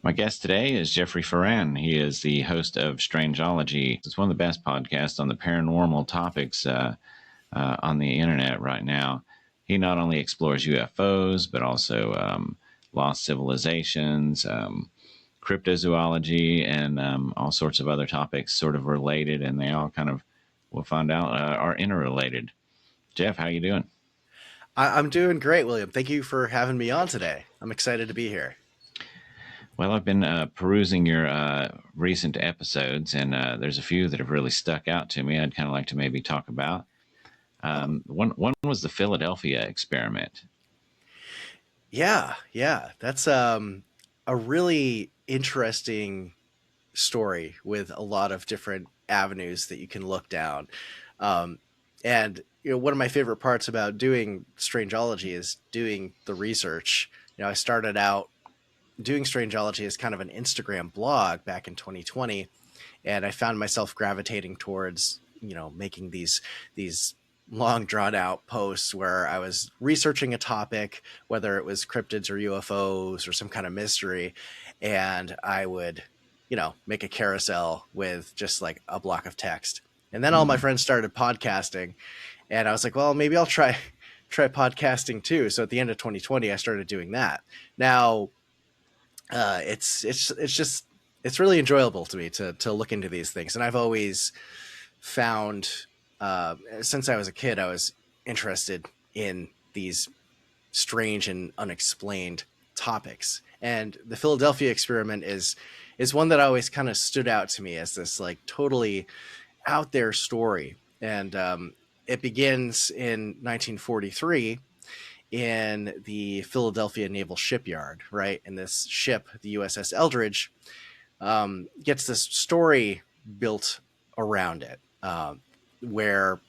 My guest today is Jeffrey Foran. He is the host of Strangeology. It's one of the best podcasts on the paranormal topics on the internet right now. He not only explores UFOs, but also lost civilizations, cryptozoology, and all sorts of other topics sort of related, and they all kind of, we'll find out, are interrelated. Jeff, how you doing? I'm doing great, William. Thank you for having me on today. I'm excited to be here. Well, I've been perusing your recent episodes, and there's a few that have really stuck out to me. I'd kind of like to maybe talk about. One was the Philadelphia experiment. Yeah. That's a really interesting story with a lot of different avenues that you can look down. Um, and one of my favorite parts about doing Strangeology is doing the research. I started out doing Strangeology as kind of an Instagram blog back in 2020, and I found myself gravitating towards making these long drawn out posts where I was researching a topic, whether it was cryptids or UFOs or some kind of mystery, and I would make a carousel with just like a block of text. And then all my Mm. friends started podcasting, and I was like, well, maybe I'll try podcasting too. So at the end of 2020, I started doing that. Now, it's really enjoyable to me to look into these things, and I've always found since I was a kid I was interested in these strange and unexplained topics, and the Philadelphia experiment is one that always kind of stood out to me as this like totally out there story. And it begins in 1943 in the Philadelphia Naval Shipyard, right? And this ship, the USS Eldridge, gets this story built around it, where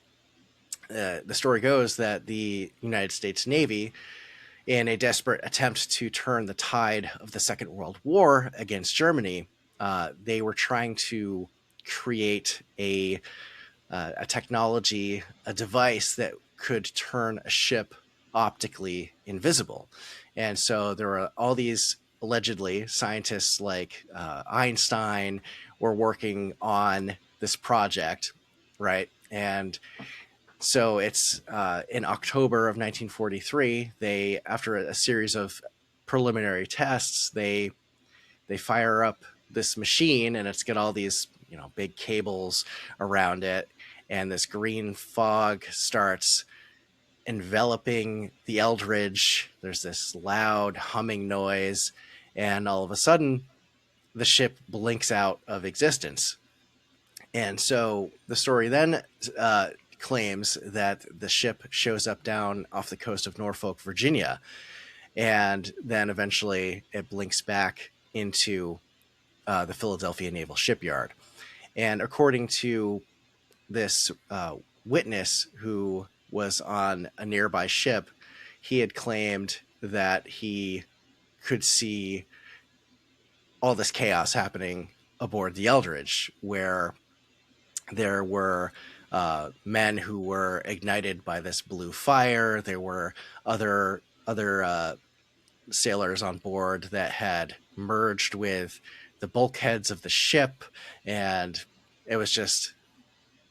the story goes that the United States Navy, in a desperate attempt to turn the tide of the Second World War against Germany, they were trying to create a technology, a device that could turn a ship optically invisible. And so there were all these allegedly scientists like Einstein were working on this project, right? And so it's in October of 1943, they, after a series of preliminary tests, they fire up this machine, and it's got all these big cables around it, and this green fog starts enveloping the Eldridge. There's this loud humming noise, and all of a sudden the ship blinks out of existence. And so the story then claims that the ship shows up down off the coast of Norfolk, Virginia, and then eventually it blinks back into the Philadelphia Naval Shipyard. And according to this witness who was on a nearby ship, he had claimed that he could see all this chaos happening aboard the Eldridge, where there were men who were ignited by this blue fire. There were other sailors on board that had merged with the bulkheads of the ship, and it was just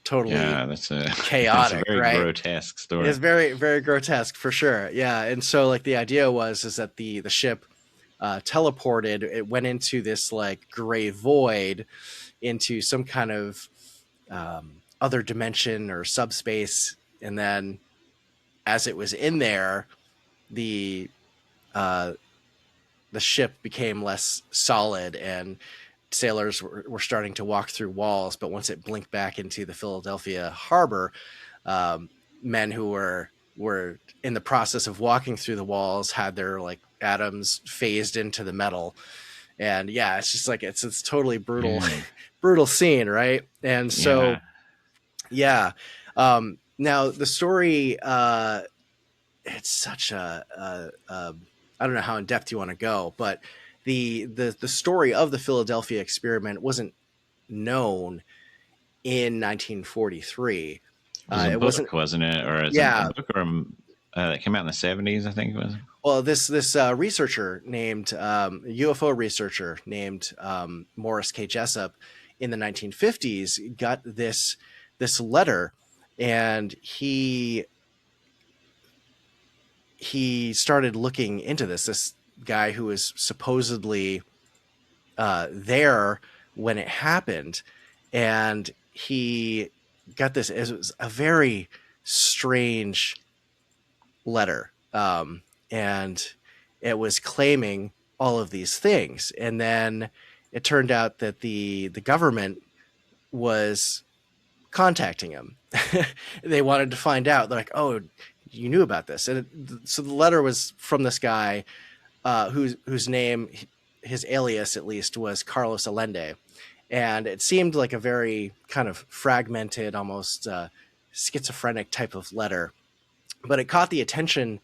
totally Yeah, that's a chaotic, very right? grotesque It's story. very, very grotesque for sure. Yeah. And so like the idea is that the ship teleported, it went into this like gray void into some kind of other dimension or subspace. And then as it was in there, the uh, the ship became less solid, and sailors were starting to walk through walls. But once it blinked back into the Philadelphia harbor, men who were in the process of walking through the walls had their like atoms phased into the metal. And yeah, it's just like it's totally brutal, Yeah, brutal scene, right? And so yeah. yeah, now the story, it's such a I don't know how in depth you want to go, but the story of the Philadelphia experiment wasn't known in 1943. It was a It wasn't. book, wasn't it? Or is it a Yeah, book or that came out in the 70s, I think it was. Well, this researcher named UFO researcher named Morris K. Jessup in the 1950s got this letter, and he started looking into this guy who was supposedly there when it happened, and he got this. It was a very strange letter, and it was claiming all of these things, and then it turned out that the government was contacting him. They wanted to find out. They're like, "Oh, you knew about this," so the letter was from this guy whose name, his alias at least, was Carlos Allende, and it seemed like a very kind of fragmented, almost schizophrenic type of letter, but it caught the attention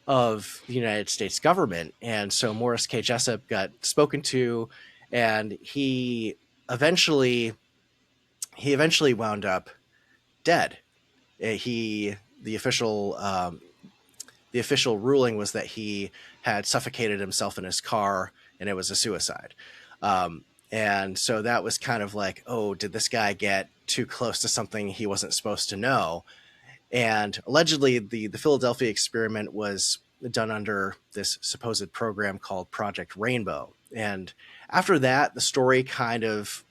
of the United States government, and so Morris K. Jessup got spoken to, and he eventually wound up dead. The official ruling was that he had suffocated himself in his car, and it was a suicide. And so that was kind of like, oh, did this guy get too close to something he wasn't supposed to know? And allegedly, the Philadelphia experiment was done under this supposed program called Project Rainbow. And after that, the story kind of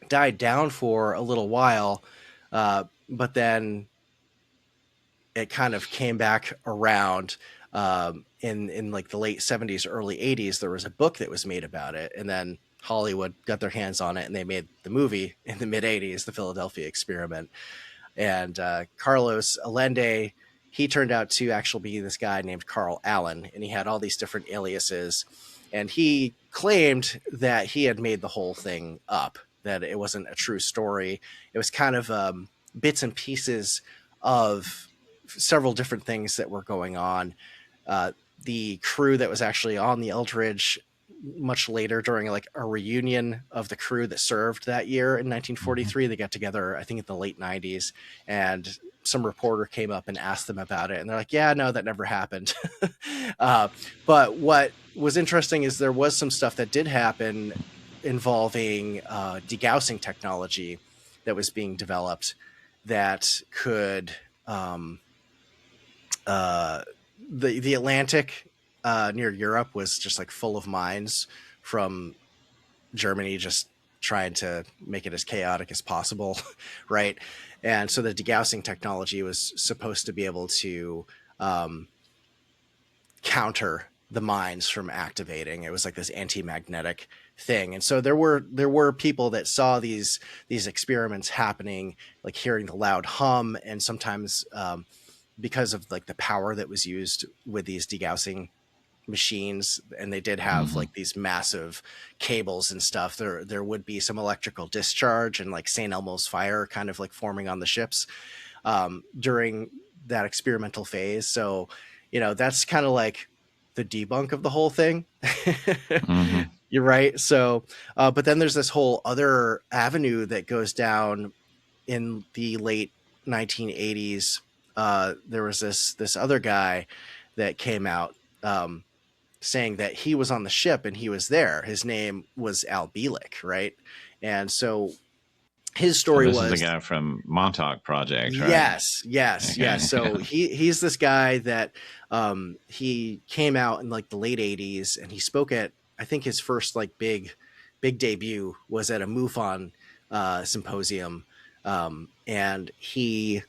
died down for a little while, but then it kind of came back around in like the late 70s, early 80s. There was a book that was made about it, and then Hollywood got their hands on it, and they made the movie in the mid 80s, the Philadelphia experiment. And Carlos Allende, he turned out to actually be this guy named Carl Allen, and he had all these different aliases, and he claimed that he had made the whole thing up, that it wasn't a true story. It was kind of bits and pieces of several different things that were going on. The crew that was actually on the Eldridge much later, during like a reunion of the crew that served that year in 1943, they got together, I think in the late 90s, and some reporter came up and asked them about it, and they're like, yeah, no, that never happened. But what was interesting is there was some stuff that did happen involving degaussing technology that was being developed that could the Atlantic near Europe was just like full of mines from Germany, just trying to make it as chaotic as possible, right? And so the degaussing technology was supposed to be able to counter the mines from activating. It was like this anti-magnetic thing. And so there were people that saw these experiments happening, like hearing the loud hum, and sometimes because of like the power that was used with these degaussing machines, and they did have like these massive cables and stuff, there would be some electrical discharge and like St. Elmo's fire kind of like forming on the ships during that experimental phase. So, you know, that's kind of like the debunk of the whole thing. You're right. So, but then there's this whole other avenue that goes down in the late 1980s. There was this other guy that came out saying that he was on the ship and he was there. His name was Al Bielek, right? And so his story was the guy from Montauk Project, right? Yes. Okay. So he's this guy that he came out in like the late 80s, and he spoke at, I think his first like big debut was at a MUFON symposium, and he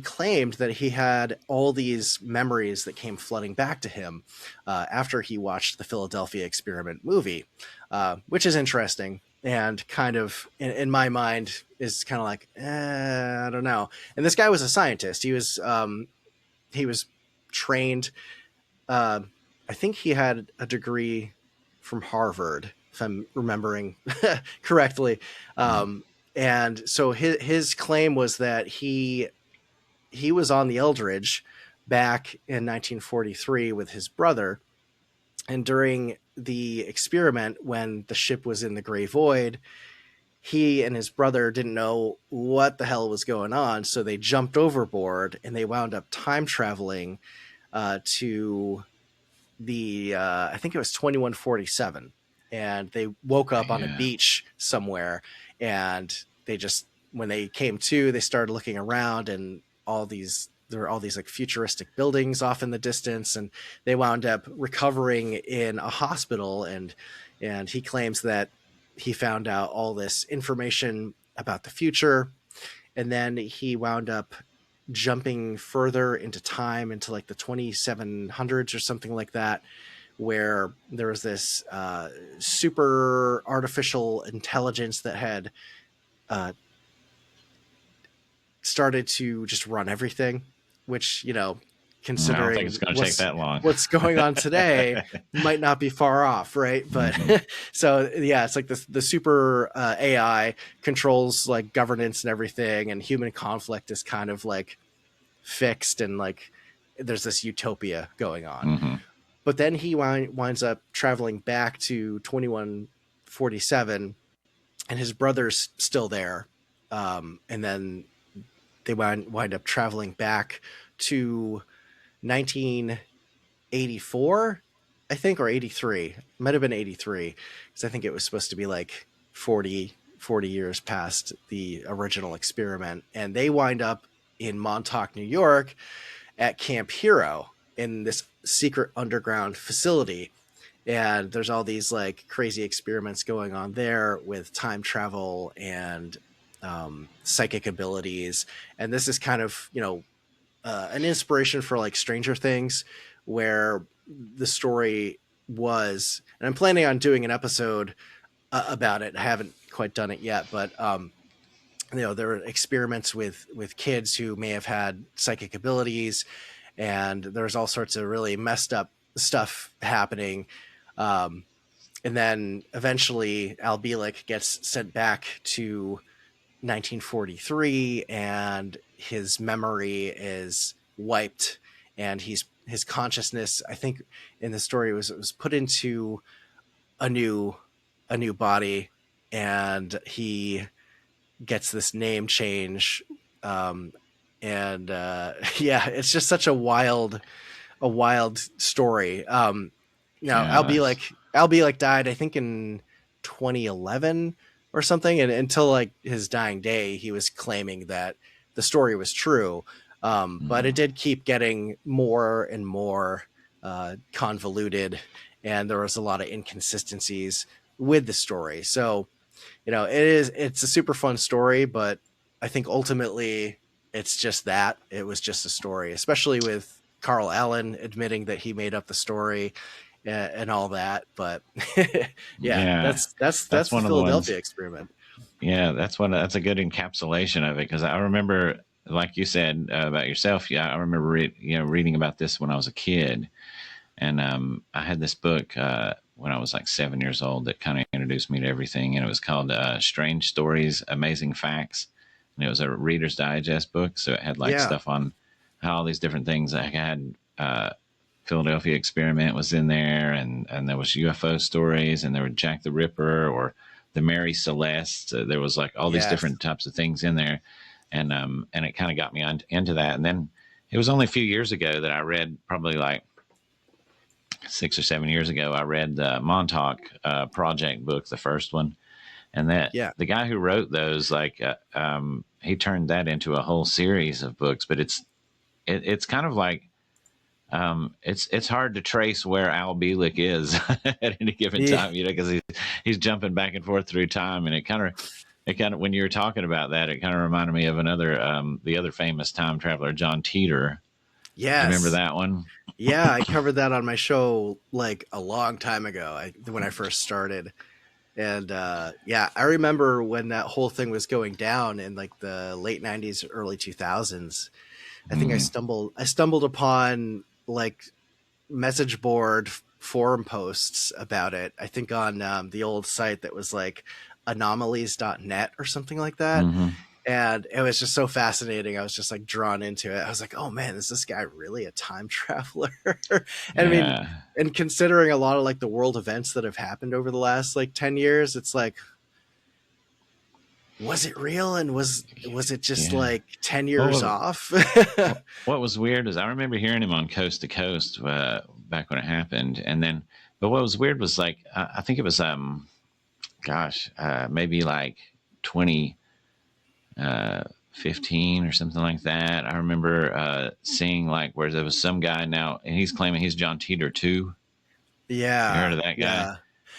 claimed that he had all these memories that came flooding back to him after he watched the Philadelphia experiment movie, which is interesting and kind of, in my mind, is kind of like, I don't know. And this guy was a scientist. He was trained. I think he had a degree from Harvard, if I'm remembering correctly. And so his claim was that he was on the Eldridge back in 1943 with his brother. And during the experiment, when the ship was in the gray void, he and his brother didn't know what the hell was going on, so they jumped overboard and they wound up time traveling to the I think it was 2147, and they woke up on a Yeah. beach somewhere, and they just, when they came to, they started looking around, and there were all these like futuristic buildings off in the distance, and they wound up recovering in a hospital, and he claims that he found out all this information about the future, and then he wound up jumping further into time into like the 2700s or something like that, where there was this super artificial intelligence that had uh, started to just run everything, which, I don't think it's considering going to take that long. what's going on today, might not be far off, right? But so yeah, it's like the super AI controls like governance and everything, and human conflict is kind of like fixed, and like there's this utopia going on. Mm-hmm. But then he winds up traveling back to 2147, and his brother's still there. And then they wind up traveling back to 1984, I think, or 83. It might have been 83, because I think it was supposed to be like 40 years past the original experiment. And they wind up in Montauk, New York, at Camp Hero, in this secret underground facility. And there's all these like crazy experiments going on there with time travel and psychic abilities. And this is kind of, an inspiration for like Stranger Things, where the story was, and I'm planning on doing an episode about it. I haven't quite done it yet, but there were experiments with kids who may have had psychic abilities, and there's all sorts of really messed up stuff happening. And then eventually Al Bielek gets sent back to 1943, and his memory is wiped, and his consciousness, I think in the story, was put into a new body, and he gets this name change. And yeah, it's just such a wild story. Now Yeah, Al Bielek died, I think, in 2011 or something, and until like his dying day, he was claiming that the story was true. But it did keep getting more and more convoluted, and there was a lot of inconsistencies with the story. So, it's a super fun story, but I think ultimately it's just that it was just a story, especially with Carl Allen admitting that he made up the story and all that. But yeah, yeah. that's That's the one of the ones. Philadelphia experiment. Yeah, that's a good encapsulation of it, because I remember, like you said about yourself. Yeah, I remember reading about this when I was a kid, and I had this book when I was like 7 years old that kind of introduced me to everything, and it was called "Strange Stories, Amazing Facts," and it was a Reader's Digest book, so it had like Yeah, stuff on how all these different things. I had Philadelphia experiment was in there, and there was UFO stories, and there was Jack the Ripper or the Mary Celeste. There was like all these yes, different types of things in there, and it kind of got me into that. And then it was only a few years ago that I read, probably like 6 or 7 years ago, I read the Montauk Project book, the first one, and that yeah, the guy who wrote those, like, he turned that into a whole series of books. But it's kind of like it's hard to trace where Al Bielek is at any given yeah, time, because he's jumping back and forth through time, and it kind of when you were talking about that, it kind of reminded me of another the other famous time traveler, John Titor. Do you remember yes. that one? Yeah, I covered that on my show like a long time ago, when I first started. And yeah, I remember when that whole thing was going down in like the late 90s, early 2000s. I think Mm-hmm. I stumbled upon like message board forum posts about it. I think on the old site that was like anomalies.net or something like that. Mm-hmm. And it was just so fascinating. I was just like drawn into it. I was like, oh man, is this guy really a time traveler? I mean, Yeah. and considering a lot of like the world events that have happened over the last like 10 years, it's like, Was it real, and was it just Yeah. like 10 What years was off? what was weird is I remember hearing him on Coast to Coast back when it happened, and then but what was weird was like I think it was maybe like 20 15 or something like that. I remember seeing like where there was some guy now, and he's claiming he's John Titor too. You heard Yeah, of that guy? yeah.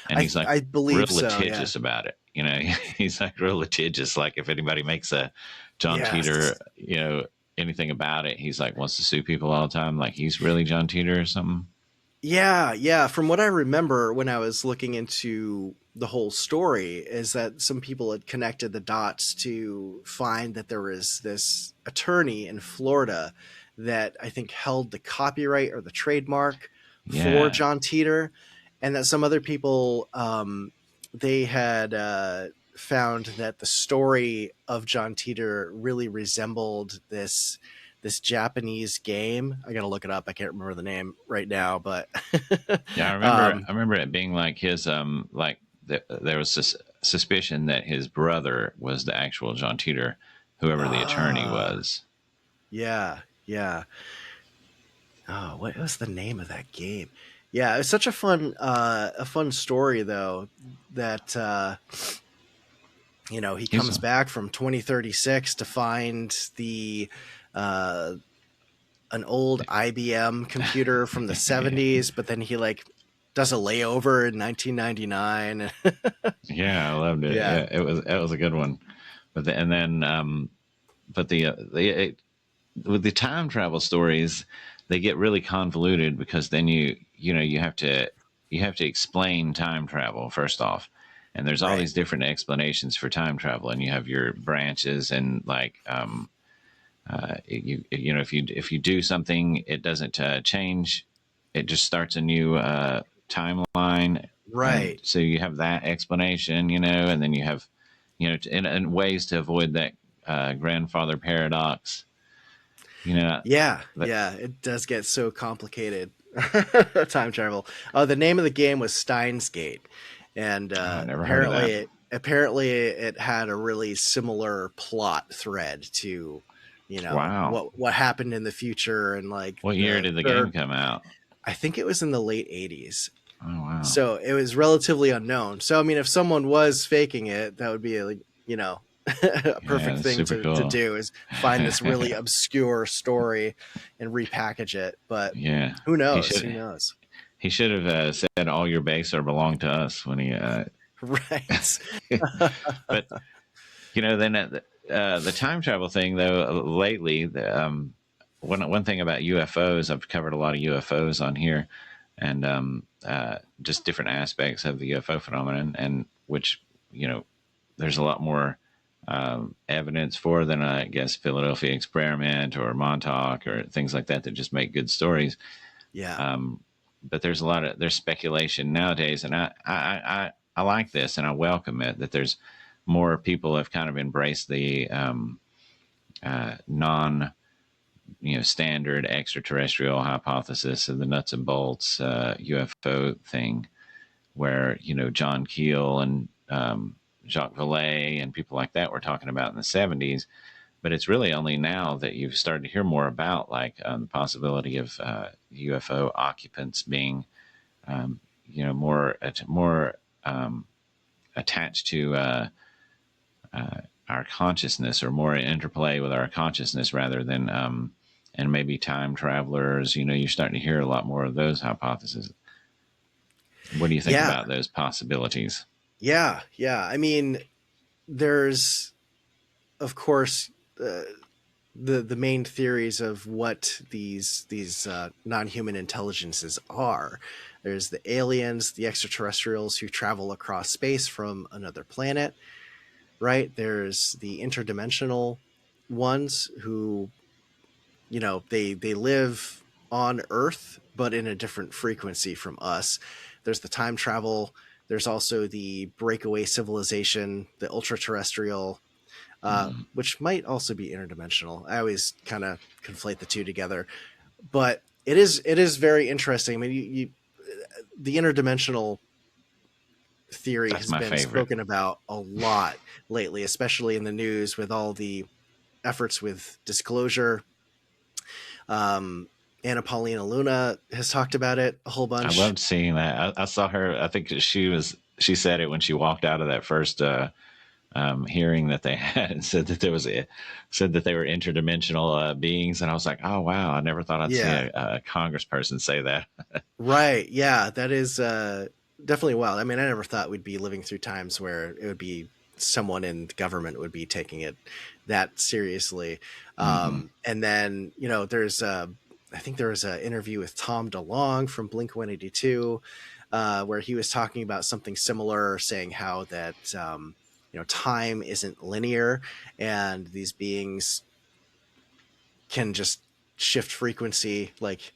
And he's like I real believe so, yeah. litigious about it. You know, he's like real litigious. Like if anybody makes a John Titor, Yes. anything about it, he's like wants to sue people all the time. Like he's really John Titor or something. Yeah, yeah. From what I remember when I was looking into the whole story, is that some people had connected the dots to find that there was this attorney in Florida that I think held the copyright or the trademark for Yeah. John Teeter, and that some other people they had found that the story of John Teeter really resembled this Japanese game. I gotta look it up. I can't remember the name right now, but Yeah, um, I remember it being like his there was this suspicion that his brother was the actual John Titor, whoever the attorney uh, was. yeah, yeah. Oh, what was the name of that game? Yeah, it's such a fun story though. That he He's comes back from 2036 to find the uh, an old IBM computer from the 70s, but then he like does a layover in 1999. Yeah, I loved it. Yeah. Yeah, it was a good one. And then but with the time travel stories, they get really convoluted because then you have to explain time travel first off, and there's all Right. these different explanations for time travel, and you have your branches and like if you do something, it doesn't change, it just starts a new timeline, and Right. so you have that explanation, and then you have and ways to avoid that grandfather paradox, you know Yeah. that Yeah. It does get so complicated. Time travel. The name of the game was Steins Gate, and I never heard of that. apparently it had a really similar plot thread to Wow. what happened in the future, and like What year the did the game third. come out? I think it was in the late 80s. Oh wow. So it was relatively unknown. So I mean, if someone was faking it, that would be like a Yeah, perfect that's thing super to cool. do, is find this really obscure story and repackage it. But Yeah, who he knows? Who should knows? he should have said all your base are belong to us when he Right. but then the time travel thing though, lately one thing about UFOs, I've covered a lot of UFOs on here, and just different aspects of the UFO phenomenon, and which there's a lot more evidence for than I guess Philadelphia Experiment or Montauk or things like that just make good stories. Yeah. But there's speculation nowadays, and I like this and I welcome it, that there's more people have kind of embraced the non standard extraterrestrial hypothesis of the nuts and bolts UFO thing, where John Keel and Jacques Vallée and people like that were talking about in the 70s. But it's really only now that you've started to hear more about like the possibility of UFO occupants being more attached to our consciousness, or more interplay with our consciousness rather than and maybe time travelers. You're starting to hear a lot more of those hypotheses. What do you think Yeah. about those possibilities? Yeah. Yeah. I mean, there's of course the main theories of what these non-human intelligences are. There's the aliens, the extraterrestrials who travel across space from another planet, right? There's the interdimensional ones who, they live on Earth but in a different frequency from us. There's the time travel. There's also the breakaway civilization, the ultra terrestrial, Mm. which might also be interdimensional. I always kind of conflate the two together, but it is very interesting. I mean, the interdimensional theory That's has my been favorite. spoken about a lot lately, especially in the news with all the efforts with disclosure. Um, Anna Paulina Luna has talked about it a whole I bunch. loved seeing that. I saw her. I think she said it when she walked out of that first hearing that they had, and said that said that they were interdimensional beings, and I was like, oh wow, I never thought I'd see Yeah, a congressperson say that. right. Yeah, that is definitely wild. I mean, I never thought we'd be living through times where it would be someone in government would be taking it that seriously. Mm-hmm. And then, there's I think there was an interview with Tom DeLonge from Blink 182 where he was talking about something similar, saying how that time isn't linear, and these beings can just shift frequency. Like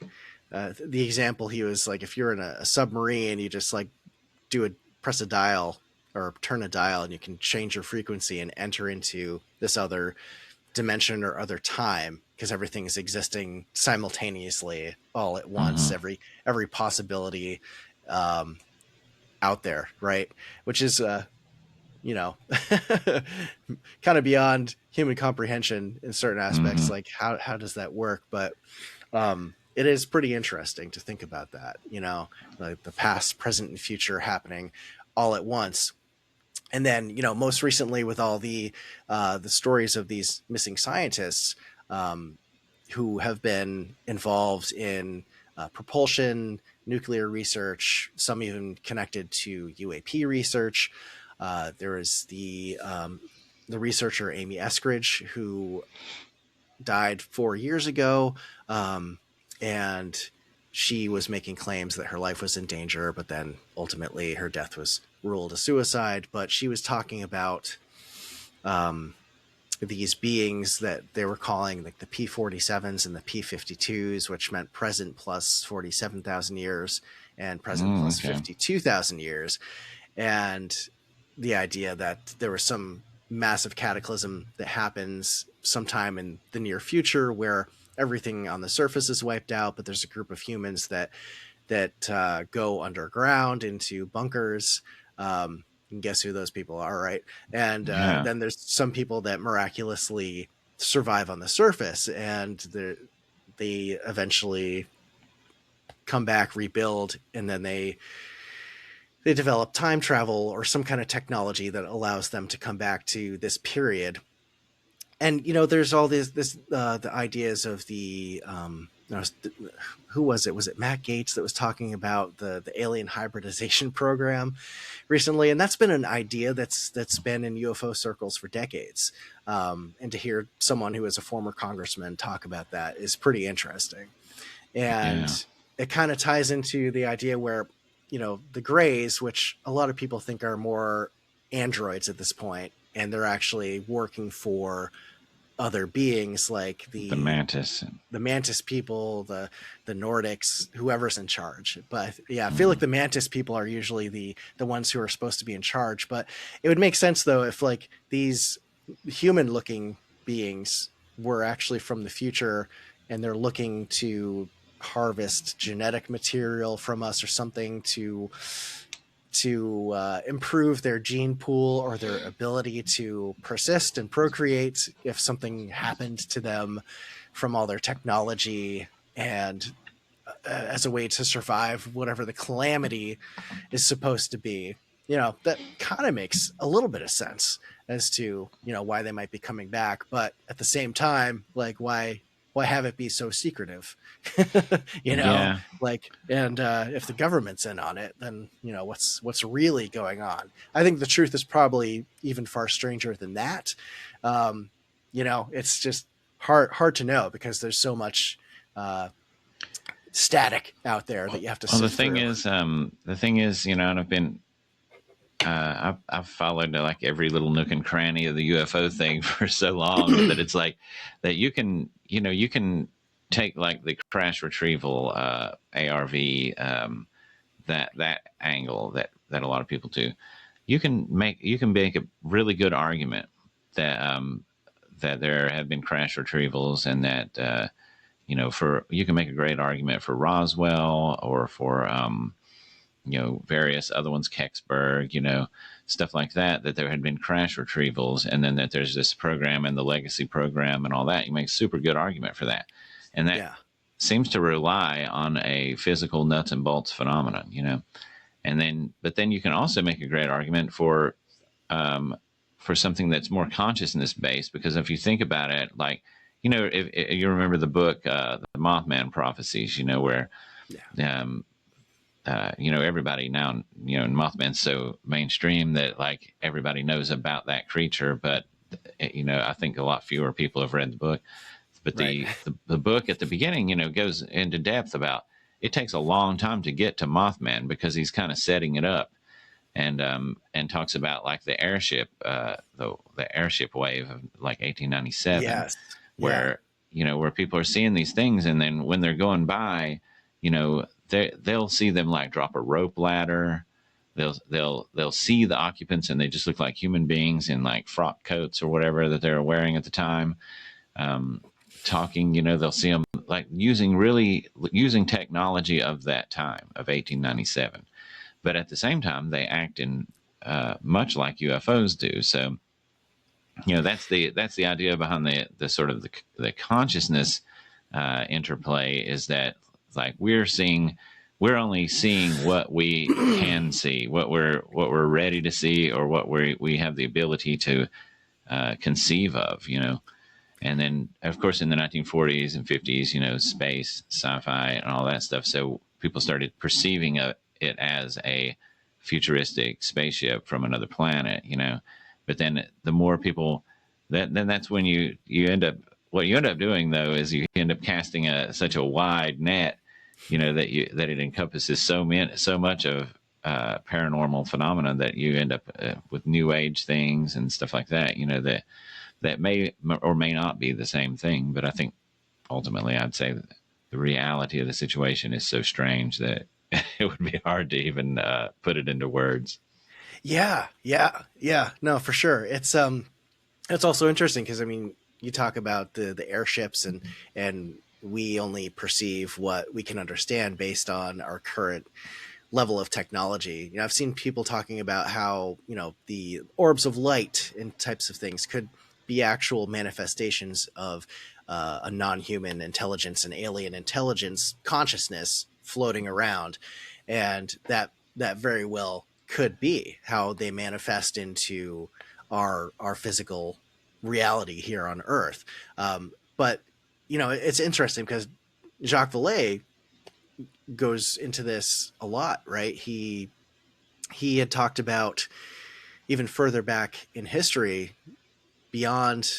the example he was like, if you're in a submarine, you just like do a press a dial or turn a dial, and you can change your frequency and enter into this other dimension or other time, because everything is existing simultaneously all at once. Mm-hmm. Every possibility um, out there, right? Which is you know kind of beyond human comprehension in certain aspects. Mm-hmm. Like how does that work? But it is pretty interesting to think about that, like the past, present, and future happening all at once. And then, most recently with all the stories of these missing scientists um, who have been involved in propulsion, nuclear research, some even connected to UAP research. There is the researcher Amy Eskridge, who died 4 years ago, and she was making claims that her life was in danger, but then ultimately her death was ruled a suicide. But she was talking about um, these beings that they were calling like the P-47s and the P-52s, which meant present plus 47,000 years and present Mm, plus okay. 52,000 years. And the idea that there was some massive cataclysm that happens sometime in the near future where everything on the surface is wiped out, but there's a group of humans that go underground into bunkers. And guess who those people are, right? And Yeah. then there's some people that miraculously survive on the surface, and they eventually come back, rebuild, and then they develop time travel or some kind of technology that allows them to come back to this period. And there's all this the ideas of the who was it? Was it Matt Gates that was talking about the alien hybridization program recently? And that's been an idea that's been in UFO circles for decades. And to hear someone who is a former congressman talk about that is pretty interesting. Yeah. And it kind of ties into the idea where the Greys, which a lot of people think are more androids at this point, and they're actually working for other beings like The mantis. the Mantis people, the Nordics, whoever's in charge. But yeah, I feel like Mm-hmm. the Mantis people are usually the ones who are supposed to be in charge. But it would make sense though if like these human looking beings were actually from the future, and they're looking to harvest genetic material from us or something to improve their gene pool or their ability to persist and procreate if something happened to them from all their technology, and as a way to survive whatever the calamity is supposed to be. That kind of makes a little bit of sense as to why they might be coming back, but at the same time, like why have it be so secretive? Yeah. Like, and if the government's in on it, then what's really going on. I think the truth is probably even far stranger than that. um it's just hard to know because there's so much static out there that you have to Well, sift through. And the thing is, and I've been, I've followed like every little nook and cranny of the UFO thing for so long that it's like that you can take like the crash retrieval ARV, that angle that a lot of people do. You can make a really good argument that that there have been crash retrievals, and that for you can make a great argument for Roswell, or for various other ones, Kecksburg, stuff like that, that there had been crash retrievals, and then that there's this program and the legacy program and all that. You make a super good argument for that. And that Yeah. seems to rely on a physical nuts and bolts phenomenon. But then you can also make a great argument for something that's more consciousness based, because if you think about it, like, if you remember the book, the Mothman prophecies, where, Yeah. everybody now, Mothman's so mainstream that like everybody knows about that creature, but I think a lot fewer people have read the book. But Right. the book at the beginning, goes into depth about, it takes a long time to get to Mothman because he's kind of setting it up, and talks about like the airship, the airship wave of like 1897, Yes. Yeah. where where people are seeing these things, and then when they're going by, they'll see them like drop a rope ladder. They'll see the occupants, and they just look like human beings in like frock coats or whatever that they were wearing at the time. Talking, they'll see them like using technology of that time of 1897, but at the same time they act in much like UFOs do. So that's the idea behind the sort of the consciousness interplay, is that like we're only seeing what we can see, what we're ready to see, or what we have the ability to conceive of. And then, of course, in the 1940s and 50s, space, sci-fi, and all that stuff. So people started perceiving it as a futuristic spaceship from another planet, But then the more people, then that's when you end up, what you end up doing, though, is you end up casting such a wide net, that it encompasses so much of paranormal phenomena, that you end up with new age things and stuff like that, that may or may not be the same thing. But I think ultimately I'd say that the reality of the situation is so strange that it would be hard to even put it into words. Yeah. Yeah. No, for sure. It's also interesting because, I mean, you talk about the airships, and we only perceive what we can understand based on our current level of technology. I've seen people talking about how, the orbs of light and types of things could be actual manifestations of a non-human intelligence and alien intelligence consciousness floating around, and that very well could be how they manifest into our physical reality here on Earth. But it's interesting because Jacques Vallée goes into this a lot, right? He had talked about, even further back in history, beyond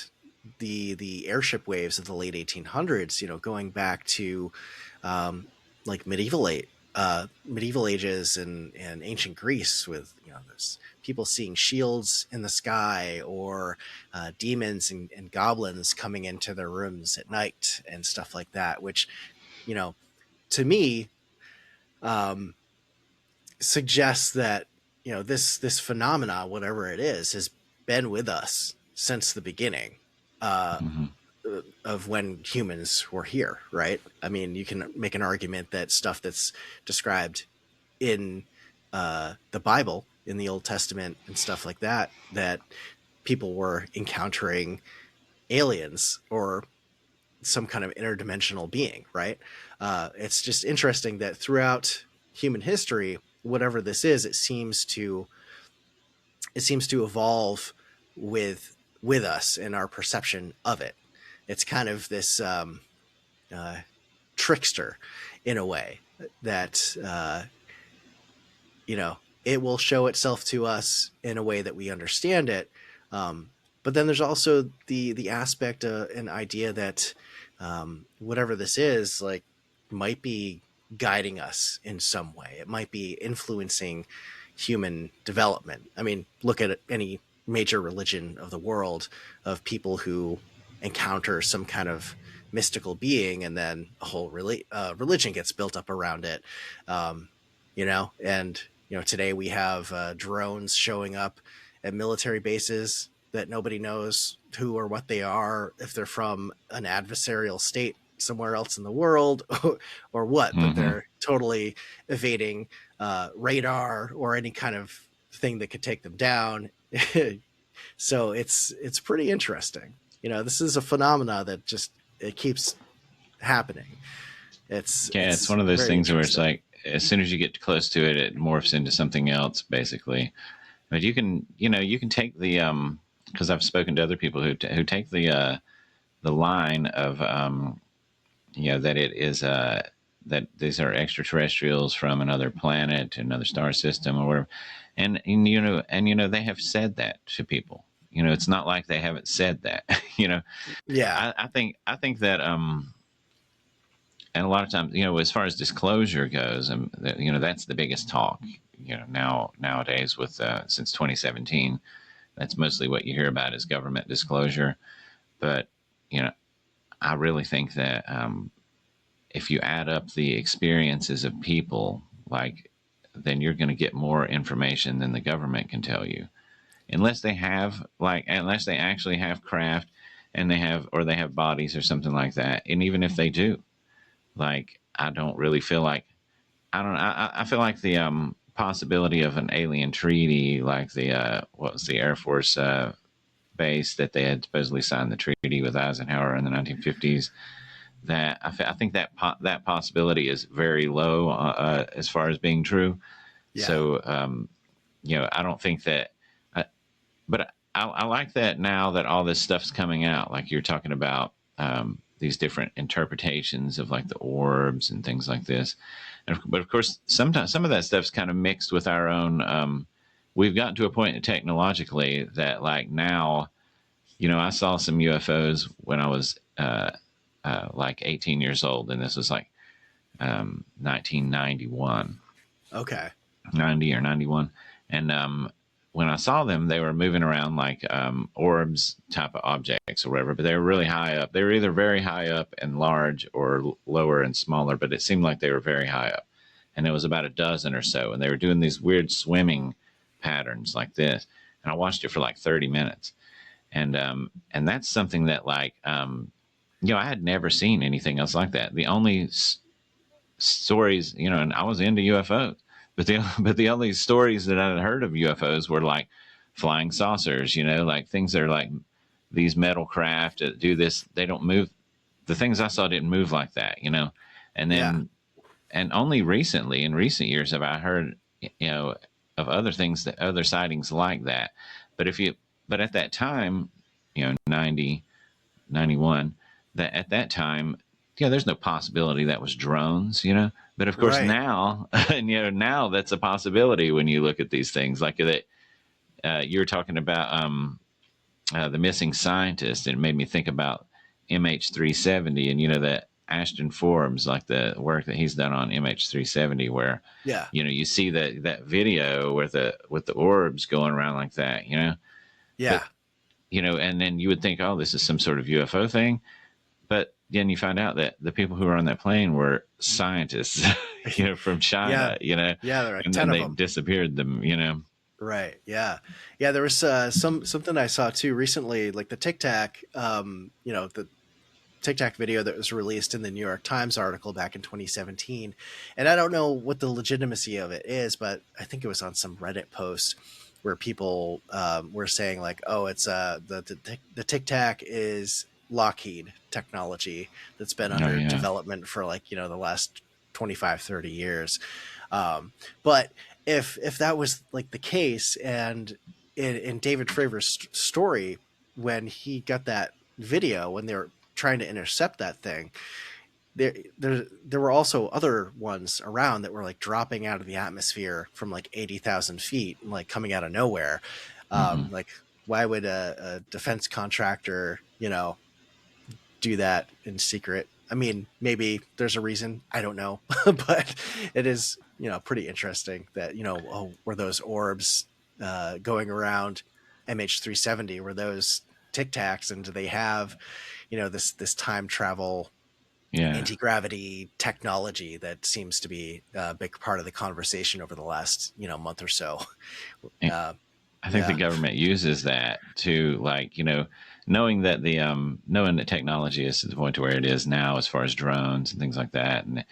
the airship waves of the late 1800s, going back to like medieval ages and ancient Greece, with those people seeing shields in the sky, or demons and goblins coming into their rooms at night and stuff like that, which to me um, suggests that this phenomena, whatever it is, has been with us since the beginning uh, Mm-hmm. of when humans were here, right? I mean, you can make an argument that stuff that's described in the Bible, in the Old Testament and stuff like that, that people were encountering aliens or some kind of interdimensional being, right? It's just interesting that throughout human history, whatever this is, it seems to evolve with us and our perception of it. It's kind of this uh, trickster in a way that it will show itself to us in a way that we understand it. But then there's also the aspect, an idea that whatever this is, like, might be guiding us in some way. It might be influencing human development. I mean, look at any major religion of the world, of people who encounter some kind of mystical being, and then a whole religion gets built up around it. And today we have drones showing up at military bases that nobody knows who or what they are, if they're from an adversarial state somewhere else in the world, or what, but Mm-hmm. they're totally evading radar or any kind of thing that could take them down. So it's pretty interesting. This is a phenomena that just it keeps happening. Yeah, it's It's one of those very things where it's interesting. like as soon as you get close to it, it morphs into something else, basically. But you can take the because I've spoken to other people who take the line of that it is that these are extraterrestrials from another planet, another star system, or whatever, and they have said that to people. It's not like they haven't said that. Yeah, I think that and a lot of times, as far as disclosure goes, that's the biggest talk. Nowadays with since 2017, that's mostly what you hear about is government disclosure. But you know, I really think that if you add up the experiences of people, then you're going to get more information than the government can tell you, unless they actually have craft and they have bodies or something like that. And even if they do, I don't really feel like I don't. I feel like the possibility of an alien treaty, like the what was the Air Force base that they had supposedly signed the treaty with Eisenhower in the 1950s. That I think that possibility is very low as far as being true. yeah, So I don't think that. But I like that now that all this stuff's coming out. Like you're talking about these different interpretations of like the orbs and things like this. But of course, sometimes some of that stuff's kind of mixed with our own. We've gotten to a point technologically that like now, I saw some UFOs when I was like 18 years old, and this was like 1991, okay, 90 or 91, and when I saw them, they were moving around like orbs type of objects or whatever, but they were really high up. They were either very high up and large or lower and smaller, but it seemed like they were very high up. And it was about a dozen or so, and they were doing these weird swimming patterns like this. And I watched it for like 30 minutes, and that's something that I had never seen anything else like that. The only stories, and I was into UFOs, but the only stories that I had heard of UFOs were like flying saucers, like things that are like these metal craft that do this. They don't move. The things I saw didn't move like that, and yeah, then and only recently in recent years have I heard, of other things that other sightings like that. But but at that time, 90, 91, that at that time, there's no possibility that was drones, But of course right, now, and now that's a possibility when you look at these things like that. You were talking about the missing scientist, and it made me think about MH370, and that Ashton Forbes, like the work that he's done on MH370, where yeah, you see that video with the orbs going around like that, but yeah, and then you would think, oh, this is some sort of UFO thing. But then you find out that the people who were on that plane were scientists, from yeah, China, yeah. There are like and 10 then of they them. disappeared them. Right. Yeah. Yeah. There was something I saw too recently, like the Tic Tac, the Tic Tac video that was released in the New York Times article back in 2017. And I don't know what the legitimacy of it is, but I think it was on some Reddit post where people were saying like, oh, it's the Tic Tac is Lockheed technology that's been Oh under yeah. development for like, the last 25, 30 years. But if that was like the case, and in David Fravor's story, when he got that video, when they were trying to intercept that thing, there were also other ones around that were like dropping out of the atmosphere from like 80,000 feet, like coming out of nowhere. Hmm. Like, why would a defense contractor, do that in secret? I mean, maybe there's a reason. I don't know, but it is, pretty interesting that, oh, were those orbs going around MH370? Were those Tic Tacs, and do they have, this time travel Yeah. anti gravity technology that seems to be a big part of the conversation over the last, month or so? And, Uh, I think the Yeah. government uses that to, like, knowing that knowing that technology is to the point to where it is now, as far as drones and things like that, and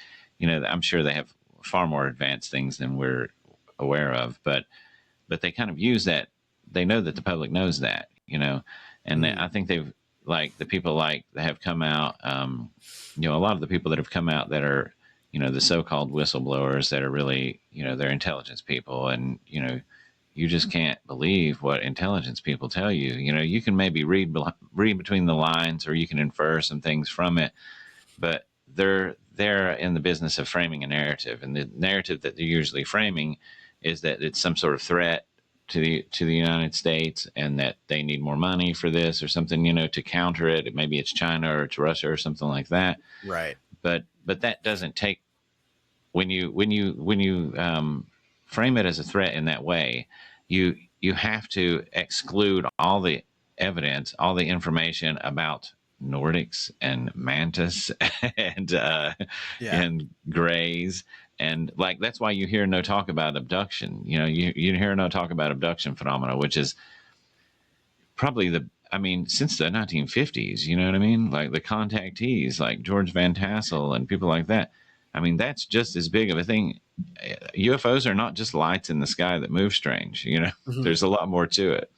I'm sure they have far more advanced things than we're aware of, but they kind of use that. They know that the public knows that, and Mhm. I think they've, like, the people like that have come out, a lot of the people that have come out that are, the so-called whistleblowers that are really, they're intelligence people, and you just can't believe what intelligence people tell you. You can maybe read between the lines, or you can infer some things from it, but they're in the business of framing a narrative, and the narrative that they're usually framing is that it's some sort of threat to the United States, and that they need more money for this or something, to counter it. Maybe it's China or it's Russia or something like that. Right. But that doesn't take, when you frame it as a threat in that way, you have to exclude all the evidence, all the information about Nordics and mantis and Yeah. and grays, and, like, that's why you hear no talk about abduction. You hear no talk about abduction phenomena, which is probably since the 1950s, you know what I mean? Like the contactees, like George Van Tassel and people like that. I mean, that's just as big of a thing. UFOs are not just lights in the sky that move strange. Mhm. There's a lot more to it.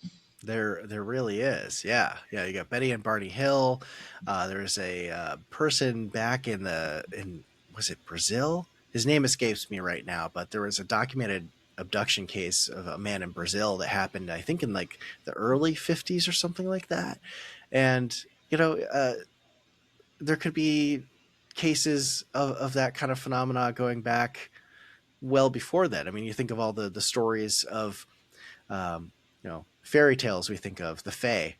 There really is. Yeah. Yeah. You got Betty and Barney Hill. There's a person back in was it Brazil? His name escapes me right now, but there was a documented abduction case of a man in Brazil that happened, I think, in like the early 50s or something like that. And, you know, uh, there could be cases of that kind of phenomena going back well before that. I mean, you think of all the stories of fairy tales. We think of the Fae,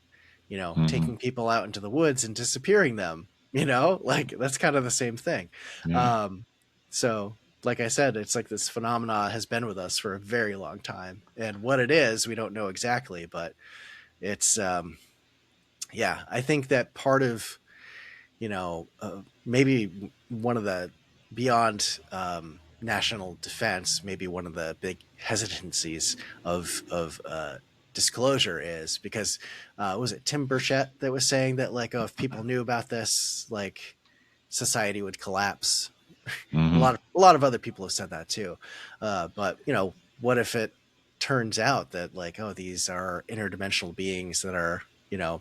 Hmm. taking people out into the woods and disappearing them. Like that's kind of the same thing. Yeah. Um, so, like I said, it's like this phenomena has been with us for a very long time, and what it is, we don't know exactly, but it's yeah. I think that part of maybe one of the beyond national defense, maybe one of the big hesitancies of disclosure is because was it Tim Burchett that was saying that, like, oh, if people knew about this, like, society would collapse. Hmm. A lot of other people have said that too, but what if it turns out that, like, oh, these are interdimensional beings that are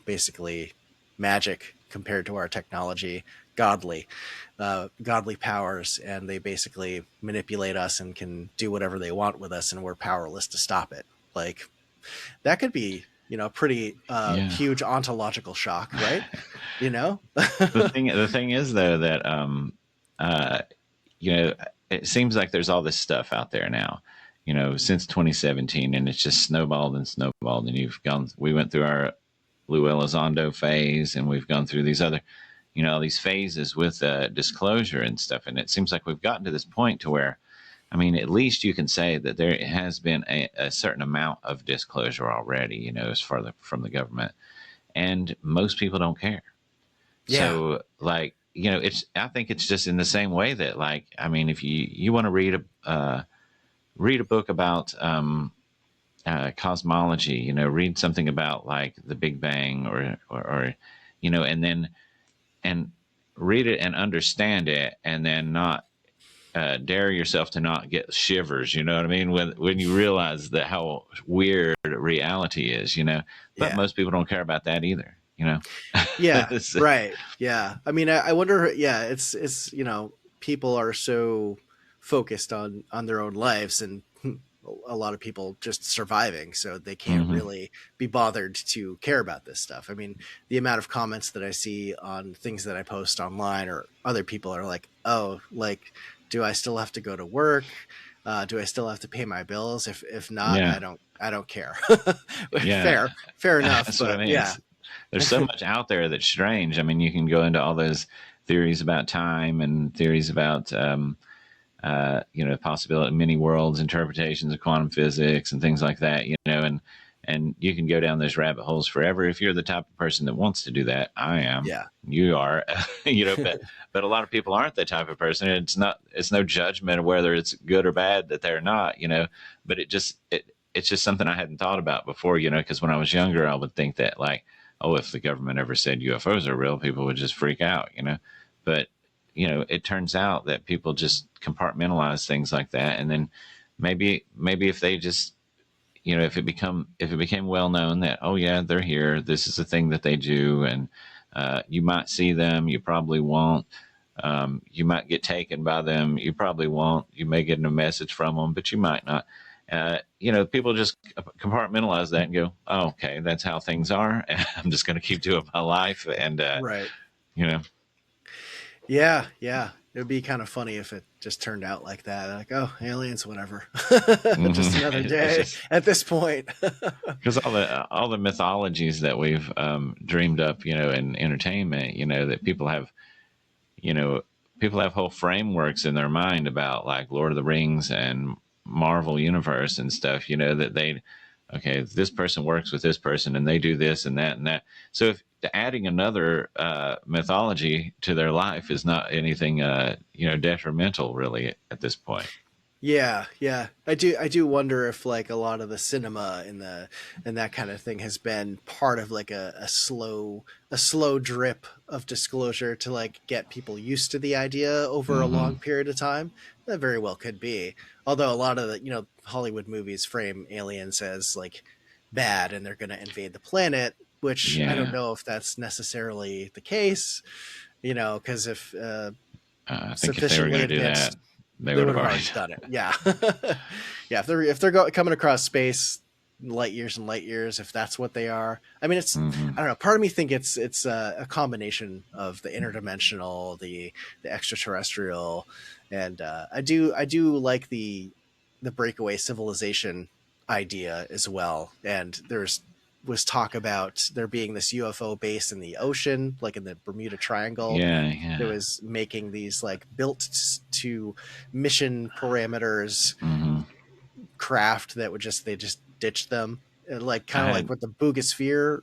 basically magic compared to our technology, godly, godly powers, and they basically manipulate us and can do whatever they want with us, and we're powerless to stop it. Like, that could be pretty Yeah. huge ontological shock, right? you know The thing is, though, that uh, you know, it seems like there's all this stuff out there now, since 2017, and it's just snowballed and snowballed. And we went through our Lou Elizondo phase, and we've gone through these other, these phases with disclosure and stuff. And it seems like we've gotten to this point to where, I mean, at least you can say that there has been a certain amount of disclosure already, as far from the government, and most people don't care. yeah. So, like, I think it's just in the same way that, like, I mean, if you want to read a book about cosmology, read something about, like, the Big Bang, or and then and read it and understand it, and then not dare yourself to not get shivers. You know what I mean? When you realize that how weird reality is, but Yeah. most people don't care about that either. Yeah, It's- right. Yeah. I mean, I wonder, yeah, it's people are so focused on their own lives, and a lot of people just surviving, so they can't Mhm. really be bothered to care about this stuff. I mean, the amount of comments that I see on things that I post online, or other people are like, "Oh, like, do I still have to go to work? Do I still have to pay my bills? If not, Yeah. I don't care." Yeah. Fair enough, That's what I but mean. yeah. There's so much out there that's strange. I mean, you can go into all those theories about time, and theories about, possibility, many worlds, interpretations of quantum physics, and things like that. And you can go down those rabbit holes forever if you're the type of person that wants to do that. I am. Yeah. You are. But a lot of people aren't that type of person. It's no judgment of whether it's good or bad that they're not. But it just it's just something I hadn't thought about before, because when I was younger, I would think that like, oh, if the government ever said UFOs are real, people would just freak out. But, it turns out that people just compartmentalize things like that. And then maybe if they just, if it became well known that, oh yeah, they're here, this is the thing that they do. And you might see them, you probably won't. You might get taken by them. You probably won't. You may get a message from them, but you might not. People just compartmentalize that and go, oh, okay, that's how things are. And I'm just going to keep doing my life. And, Right. you know, Yeah. Yeah. It would be kind of funny if it just turned out like that. Like, oh, aliens, whatever. Just another day at this point. Because all the mythologies that we've dreamed up, in entertainment, that people have whole frameworks in their mind about like Lord of the Rings and Marvel Universe and stuff, that okay, this person works with this person and they do this and that and that. So if adding another mythology to their life is not anything, detrimental really at this point. Yeah, yeah. I do wonder if like a lot of the cinema and that kind of thing has been part of like a slow drip of disclosure to like get people used to the idea over a long period of time. That very well could be. Although a lot of the, Hollywood movies frame aliens as like bad and they're going to invade the planet, which I don't know if that's necessarily the case, because if I think if they were going to do that, they would have already done it. Yeah. Yeah. If they're coming across space light years and light years, if that's what they are, I mean, it's, I don't know. Part of me think it's a combination of the interdimensional, the extraterrestrial. And I do like the breakaway civilization idea as well. And was talk about there being this UFO base in the ocean, like in the Bermuda Triangle. Yeah. It was making these like built to mission parameters craft that they just ditched them. Like kind of like what the Boogosphere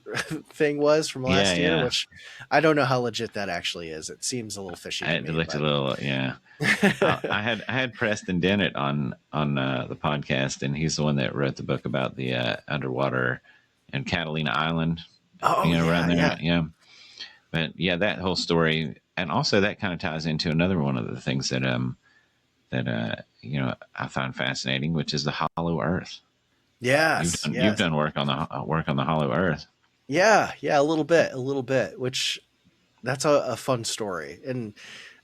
thing was from last year, which I don't know how legit that actually is. It seems a little fishy. It looked a little, yeah. I had Preston Dennett on the podcast, and he's the one that wrote the book about the underwater and Catalina Island. Around there, yeah. But yeah, that whole story, and also that kind of ties into another one of the things that I find fascinating, which is the hollow Earth. Yes, you've done work on the hollow Earth. Yeah, a little bit. Which that's a fun story, and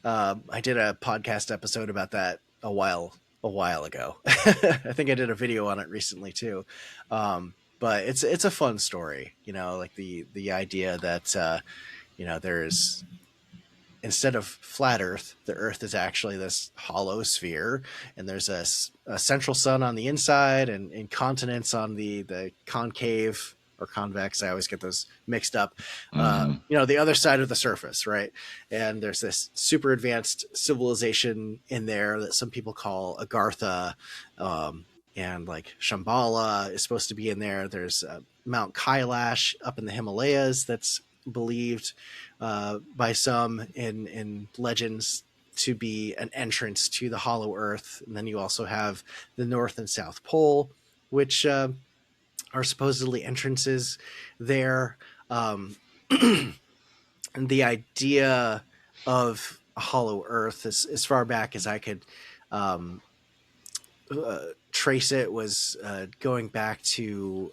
I did a podcast episode about that a while ago. I think I did a video on it recently too. But it's a fun story, like the idea that there's, instead of flat Earth, the Earth is actually this hollow sphere, and there's a central sun on the inside and continents on the concave or convex. I always get those mixed up. The other side of the surface, right? And there's this super advanced civilization in there that some people call Agartha, and like Shambhala is supposed to be in there. There's Mount Kailash up in the Himalayas that's believed by some in legends to be an entrance to the hollow Earth. And then you also have the North and South Pole, which are supposedly entrances there. And the idea of a hollow Earth, as far back as I could trace it, was going back to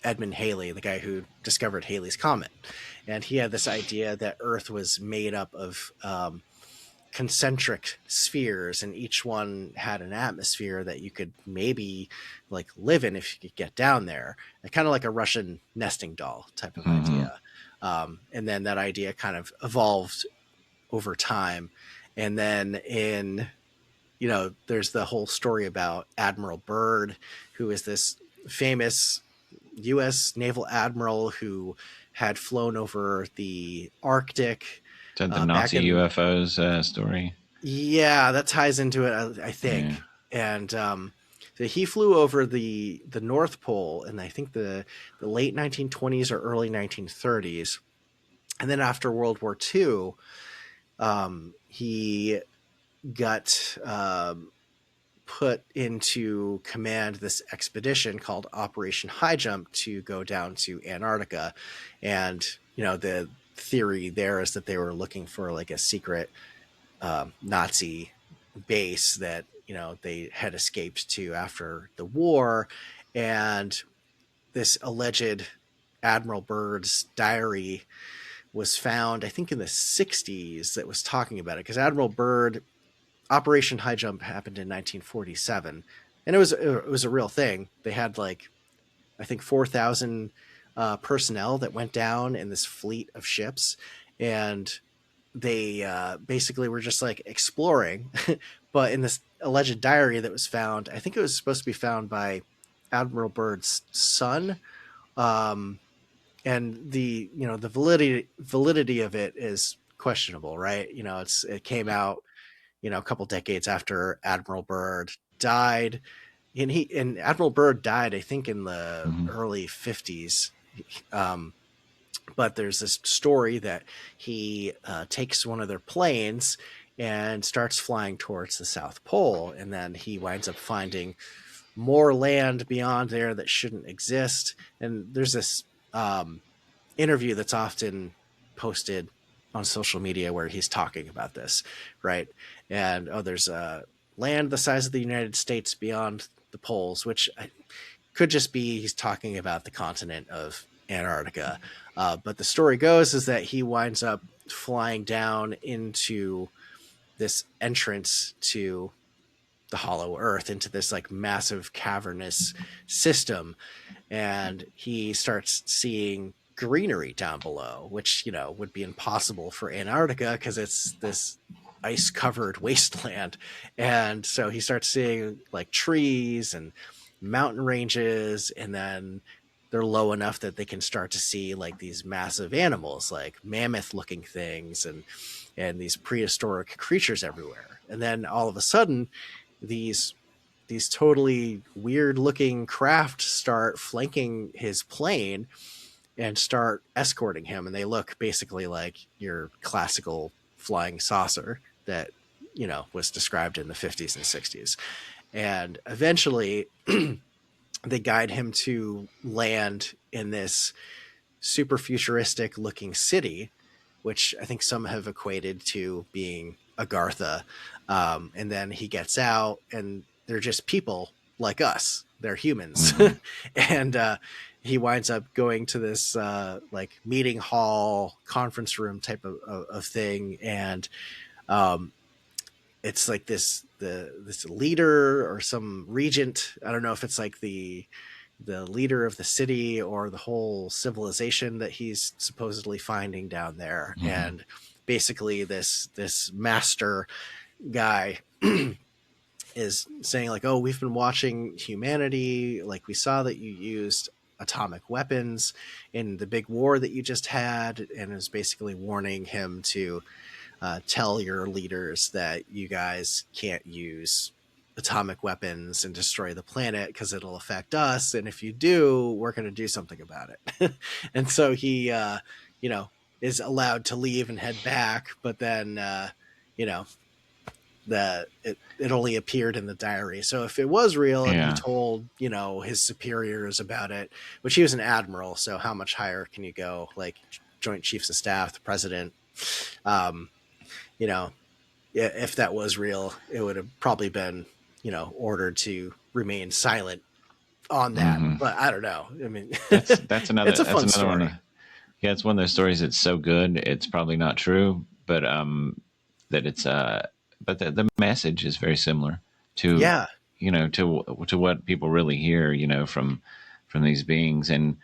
Edmund Halley, the guy who discovered Halley's Comet. And he had this idea that Earth was made up of concentric spheres, and each one had an atmosphere that you could maybe like live in if you could get down there. And kind of like a Russian nesting doll type of idea. And then that idea kind of evolved over time. And then there's the whole story about Admiral Byrd, who is this famous U.S. naval admiral who had flown over the Arctic. Is that the Nazi UFOs story? Yeah, that ties into it, I think. Yeah. And so he flew over the North Pole in, I think, the late 1920s or early 1930s. And then after World War II, he got put into command this expedition called Operation High Jump to go down to Antarctica. And, the theory there is that they were looking for like a secret Nazi base that, they had escaped to after the war. And this alleged Admiral Byrd's diary was found, I think, in the 60s that was talking about it. Because Admiral Byrd, Operation High Jump happened in 1947, and it was a real thing. They had like, I think, 4,000 personnel that went down in this fleet of ships, and they basically were just like exploring. But in this alleged diary that was found, I think it was supposed to be found by Admiral Byrd's son. And the validity of it is questionable, right? It came out a couple decades after Admiral Byrd died, and Admiral Byrd died, I think, in the early 50s. But there's this story that he takes one of their planes and starts flying towards the South Pole, and then he winds up finding more land beyond there that shouldn't exist. And there's this interview that's often posted on social media where he's talking about this, right? And there's land the size of the United States beyond the poles, which could just be he's talking about the continent of Antarctica. But the story goes is that he winds up flying down into this entrance to the hollow earth, into this like massive cavernous system, and he starts seeing greenery down below, which would be impossible for Antarctica because it's this ice covered wasteland. And so he starts seeing like trees and mountain ranges, and then they're low enough that they can start to see like these massive animals, like mammoth looking things, and these prehistoric creatures everywhere. And then all of a sudden these totally weird looking craft start flanking his plane and start escorting him, and they look basically like your classical flying saucer that was described in the 50s and 60s. And eventually they guide him to land in this super futuristic looking city, which I think some have equated to being Agartha. And then he gets out, and they're just people like us. They're humans. And he winds up going to this like meeting hall, conference room type of thing. And it's like this leader or some regent. I don't know if it's like the leader of the city or the whole civilization that he's supposedly finding down there. And basically this master guy is saying like, oh, we've been watching humanity. Like, we saw that you used atomic weapons in the big war that you just had, and is basically warning him to tell your leaders that you guys can't use atomic weapons and destroy the planet because it'll affect us. And if you do, we're going to do something about it. And so he, is allowed to leave and head back. But then, it only appeared in the diary. So if it was real and he told, his superiors about it, which he was an admiral, so how much higher can you go? Like Joint Chiefs of Staff, the president, if that was real, it would have probably been, ordered to remain silent on that. But I don't know. I mean, that's another, it's a fun story. Yeah, it's one of those stories that's so good it's probably not true, but that it's but the message is very similar to to what people really hear, from these beings. And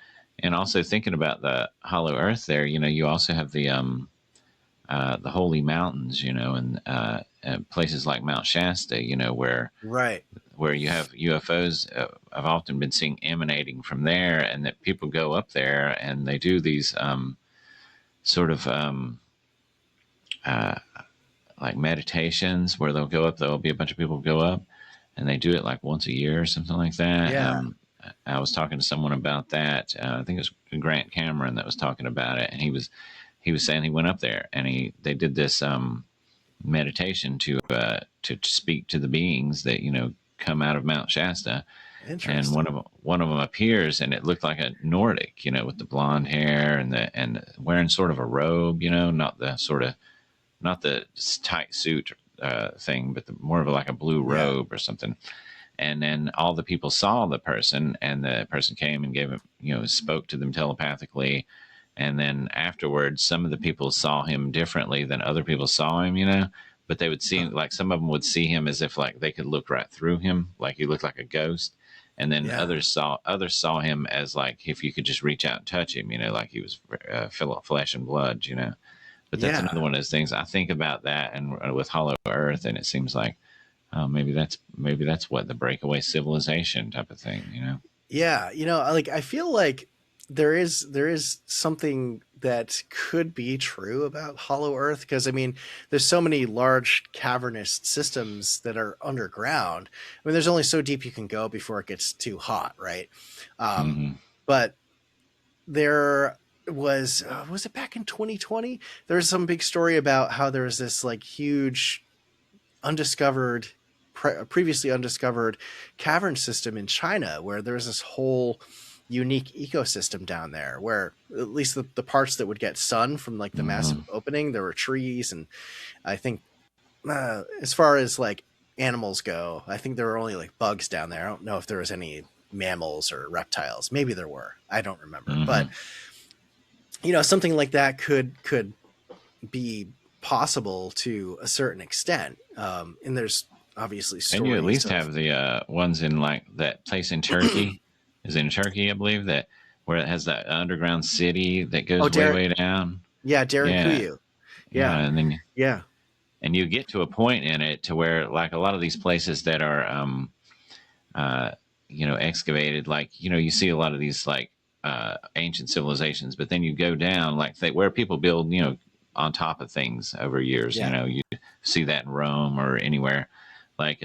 also thinking about the hollow earth there, you also have the holy mountains, and places like Mount Shasta, where you have UFOs. I've often been seeing emanating from there, and that people go up there and they do these sort of like meditations where they'll go up. There'll be a bunch of people go up, and they do it like once a year or something like that. Yeah. I was talking to someone about that. I think it was Grant Cameron that was talking about it, and he was saying he went up there and they did this meditation to speak to the beings that come out of Mount Shasta, and Interesting. one of them appears, and it looked like a Nordic, with the blonde hair and wearing sort of a robe, not the tight suit thing, but more of like a blue Yeah. robe or something. And then all the people saw the person, and the person came and gave him, spoke to them telepathically. And then afterwards, some of the people saw him differently than other people saw him, but they would see, Huh. like, some of them would see him as if like they could look right through him, like he looked like a ghost. And then Yeah. others saw him as like if you could just reach out and touch him, like he was flesh and blood. But that's Yeah. another one of those things I think about that, and with Hollow Earth, and it seems like maybe that's what the breakaway civilization type of thing. Yeah, like I feel like there is something that could be true about Hollow Earth, because I mean, there's so many large cavernous systems that are underground. I mean, there's only so deep you can go before it gets too hot, right? Um, Mm-hmm. but there was it back in 2020? There was some big story about how there was this like huge undiscovered previously undiscovered cavern system in China, where there was this whole unique ecosystem down there, where at least the parts that would get sun from like the massive Mm-hmm. opening, there were trees. And I think as far as like animals go, I think there were only like bugs down there. I don't know if there was any mammals or reptiles. Maybe there were, I don't remember. But Mm-hmm. something like that could be possible to a certain extent. And there's obviously And you at stories least of have the ones in like that place in Turkey. Is in Turkey, I believe, that where it has that underground city that oh, goes way, Darren, way down. yeah, Darren Yeah, Kuyu, yeah, yeah, and then yeah, you get to a point in it to where, like, a lot of these places that are uh excavated, like, you see a lot of these like ancient civilizations, but then you go down, like, where people build, on top of things over years. yeah, You see that in Rome or anywhere. Like,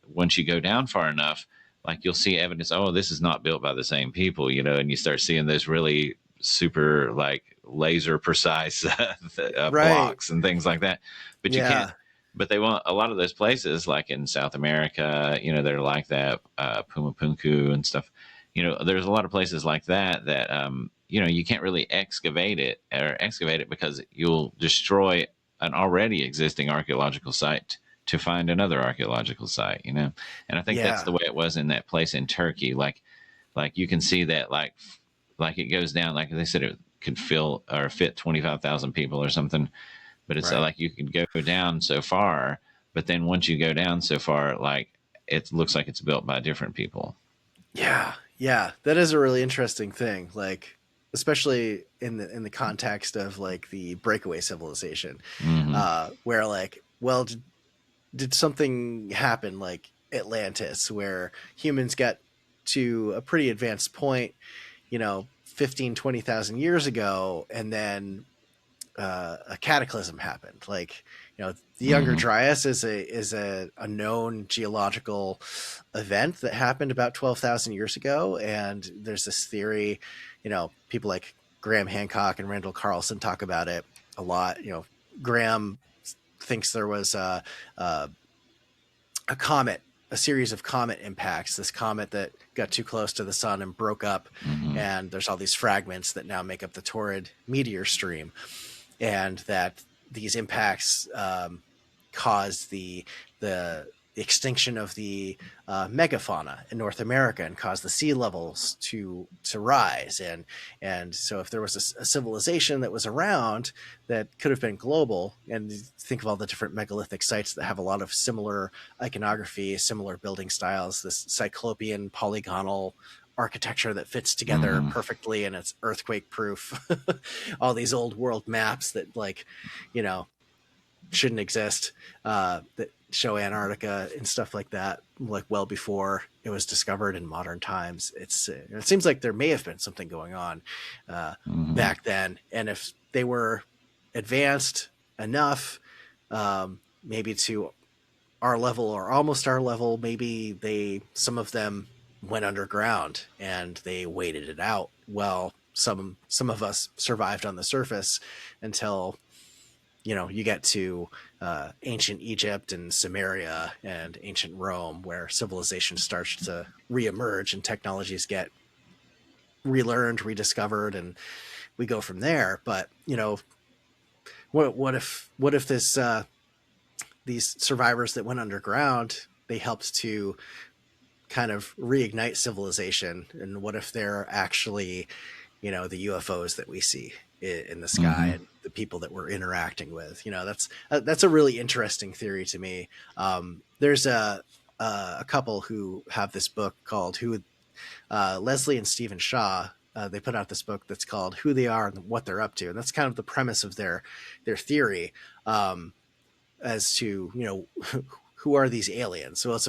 once you go down far enough, like, you'll see evidence, oh, this is not built by the same people, and you start seeing those really super, like, laser precise right, blocks and things like that. But you can't, yeah, but they want a lot of those places, like in South America, they're like that, Pumapunku and stuff. There's a lot of places like that you can't really excavate it because you'll destroy an already existing archaeological site to find another archaeological site. And I think that's yeah, the way it was in that place in Turkey. Like you can see that, like it goes down, like they said, it could fill or fit 25,000 people or something. But it's right, like you could go down so far, but then once you go down so far, like, it looks like it's built by different people. yeah, yeah. That is a really interesting thing, like especially in the context of like the breakaway civilization, Hmm. where like, well, did something happen like Atlantis, where humans got to a pretty advanced point, 15-20,000 years ago, and then a cataclysm happened. Like, the Younger Hmm. Dryas is a known geological event that happened about 12,000 years ago, and there's this theory. People like Graham Hancock and Randall Carlson talk about it a lot. Graham thinks there was a comet, a series of comet impacts, this comet that got too close to the sun and broke up. Hmm. And there's all these fragments that now make up the torrid meteor stream. And that these impacts caused the extinction of the megafauna in North America and caused the sea levels to rise. And so if there was a civilization that was around that could have been global, and think of all the different megalithic sites that have a lot of similar iconography, similar building styles, this cyclopean polygonal architecture that fits together Hmm. perfectly and it's earthquake proof. All these old world maps that, like, you know shouldn't exist, that show Antarctica and stuff like that, like well before it was discovered in modern times. It seems like there may have been something going on Hmm. back then, and if they were advanced enough, maybe to our level or almost our level, maybe some of them went underground and they waited it out. Well, some of us survived on the surface until you get to ancient Egypt and Samaria and ancient Rome, where civilization starts to reemerge and technologies get relearned, rediscovered, and we go from there. But what if this these survivors that went underground, they helped to kind of reignite civilization, and what if they're actually the UFOs that we see in the sky Mm-hmm. and the people that we're interacting with? That's a really interesting theory to me. There's a couple who have this book called Who Leslie and Stephen Shaw. They put out this book that's called Who They Are and What They're Up To, and that's kind of the premise of their theory, as to who are these aliens. So it's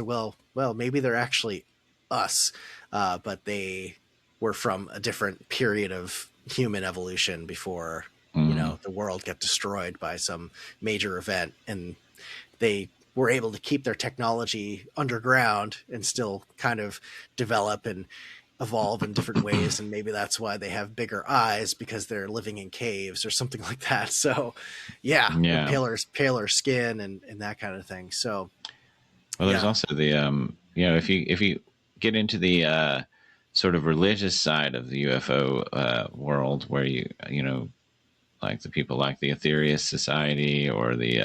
maybe they're actually us, but they were from a different period of human evolution before Mm-hmm. the world got destroyed by some major event, and they were able to keep their technology underground and still kind of develop and evolve in different ways. And maybe that's why they have bigger eyes, because they're living in caves or something like that. So yeah, and Yeah. paler skin and that kind of thing. So Well, there's yeah. also the if you get into the sort of religious side of the UFO world, where like the people like the Aetherius Society or the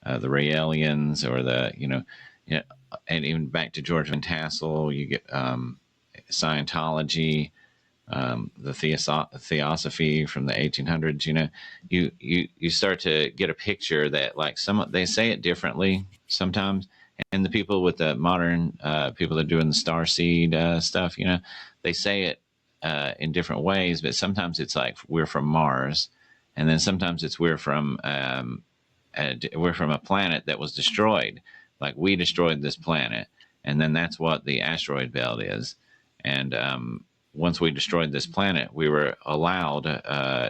Raelians or you know, and even back to George Van Tassel, you get Scientology, the Theosophy from the 1800s. You start to get a picture that, like, they say it differently sometimes, and the people with the modern people that are doing the starseed stuff, they say it in different ways, but sometimes it's like we're from Mars, and then sometimes it's we're from a planet that was destroyed, like we destroyed this planet, and then that's what the asteroid belt is. And once we destroyed this planet, we were allowed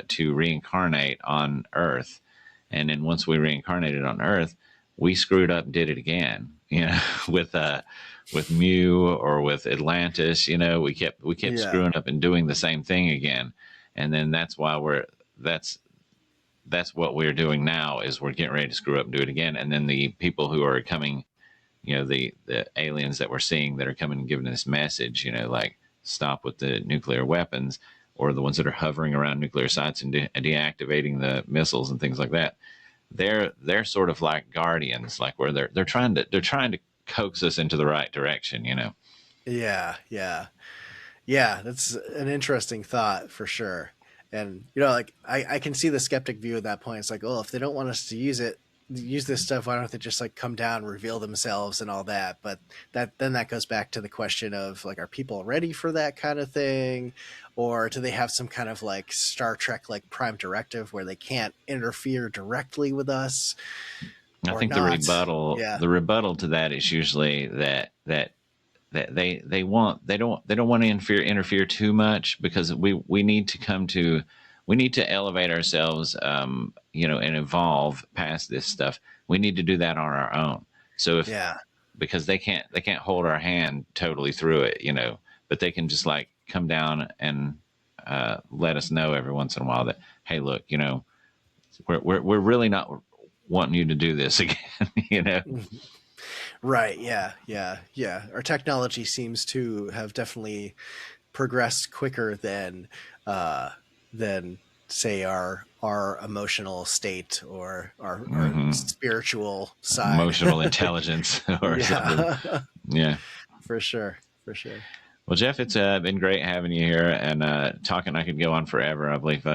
to reincarnate on Earth. And then once we reincarnated on Earth, we screwed up and did it again. With Mu or with Atlantis, we kept Yeah. screwing up and doing the same thing again. And then that's what we're doing now, is we're getting ready to screw up and do it again. And then the people who are coming, the aliens that we're seeing that are coming and giving this message, like stop with the nuclear weapons, or the ones that are hovering around nuclear sites and deactivating the missiles and things like that. They're sort of like guardians, like where they're trying to coax us into the right direction. Yeah. Yeah. Yeah, that's an interesting thought for sure. And like I can see the skeptic view at that point. It's like, oh, if they don't want us to use this stuff, why don't they just like come down, reveal themselves and all that? But that goes back to the question of, like, are people ready for that kind of thing? Or do they have some kind of like Star Trek like prime directive where they can't interfere directly with us I or think the not? rebuttal Yeah. the rebuttal to that is usually that they don't want to interfere too much, because we need to elevate ourselves, and evolve past this stuff. We need to do that on our own. So if Yeah. because they can't hold our hand totally through it, but they can just like come down and let us know every once in a while that, hey, look, we're really not wanting you to do this again. Right. Yeah. Yeah. Yeah. Our technology seems to have definitely progressed quicker uh, than say our emotional state or our Hmm. spiritual side. Emotional intelligence or something. Yeah. Yeah. For sure. For sure. Well, Jeff, it's been great having you here, and talking. I could go on forever. I believe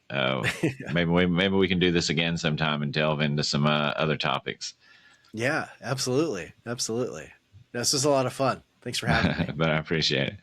maybe we can do this again sometime and delve into some other topics. Yeah. Absolutely. Absolutely. This was a lot of fun. Thanks for having me. But I appreciate it.